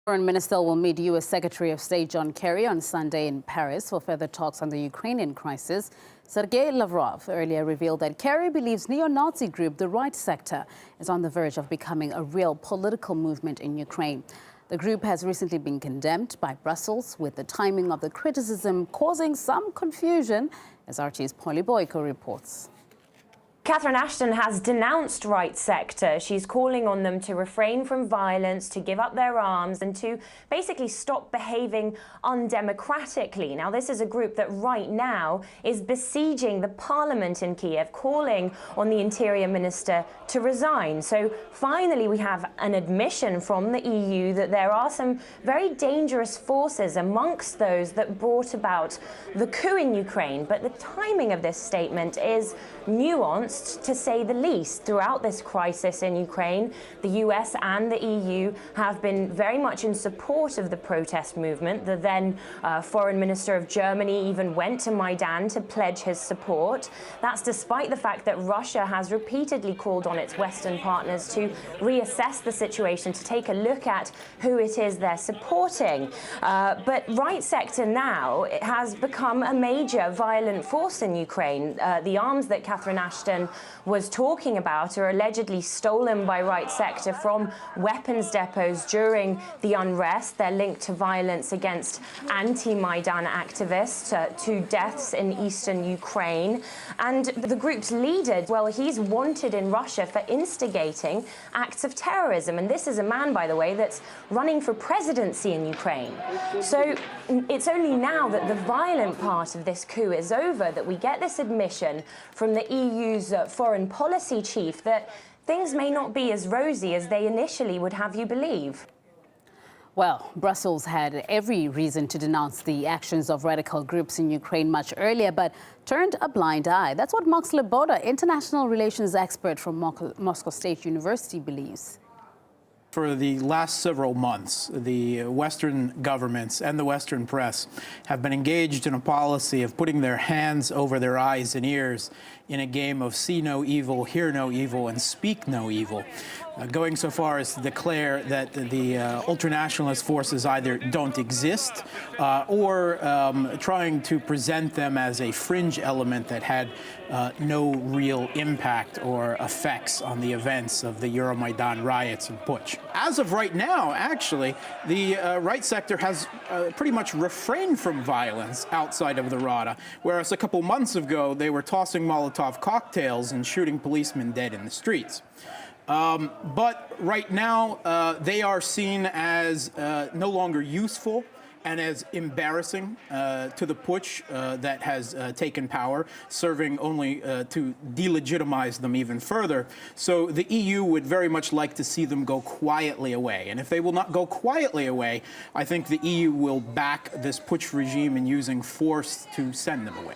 Foreign Minister will meet U.S. Secretary of State John Kerry on Sunday in Paris for further talks on the Ukrainian crisis. Sergei Lavrov earlier revealed that Kerry believes neo-Nazi group the Right Sector is on the verge of becoming a real political movement in Ukraine. The group has recently been condemned by Brussels, with the timing of the criticism causing some confusion, as RT's Polly Boyko reports. Catherine Ashton has denounced Right Sector. She's calling on them to refrain from violence, to give up their arms, and to basically stop behaving undemocratically. Now, this is a group that right now is besieging the parliament in Kiev, calling on the Interior Minister to resign. So finally, we have an admission from the EU that there are some very dangerous forces amongst those that brought about the coup in Ukraine. But the timing of this statement is nuanced, to say the least. Throughout this crisis in Ukraine, the US and the EU have been very much in support of the protest movement. The then Foreign Minister of Germany even went to Maidan to pledge his support. That's despite the fact that Russia has repeatedly called on its Western partners to reassess the situation, to take a look at who it is they're supporting. But Right Sector now has become a major violent force in Ukraine. The arms that Catherine Ashton was talking about are allegedly stolen by Right Sector from weapons depots during the unrest. They're linked to violence against anti-Maidan activists, to deaths in eastern Ukraine. And the group's leader, well, he's wanted in Russia for instigating acts of terrorism. And this is a man, by the way, that's running for presidency in Ukraine. So it's only now that the violent part of this coup is over that we get this admission from the EU's foreign policy chief that things may not be as rosy as they initially would have you believe. Well, Brussels had every reason to denounce the actions of radical groups in Ukraine much earlier, but turned a blind eye. That's what Max Leboda, international relations expert from Moscow State University, believes. For the last several months, the Western governments and the Western press have been engaged in a policy of putting their hands over their eyes and ears in a game of see no evil, hear no evil, and speak no evil, going so far as to declare that the ultranationalist forces either don't exist or trying to present them as a fringe element that had no real impact or effects on the events of the Euromaidan riots and putsch. As of right now, actually, the Right Sector has pretty much refrained from violence outside of the Rada, whereas a couple months ago they were tossing Molotov cocktails and shooting policemen dead in the streets. But right now, they are seen as no longer useful and as embarrassing to the putsch that has taken power, serving only to delegitimize them even further. So the EU would very much like to see them go quietly away. And if they will not go quietly away, I think the EU will back this putsch regime in using force to send them away.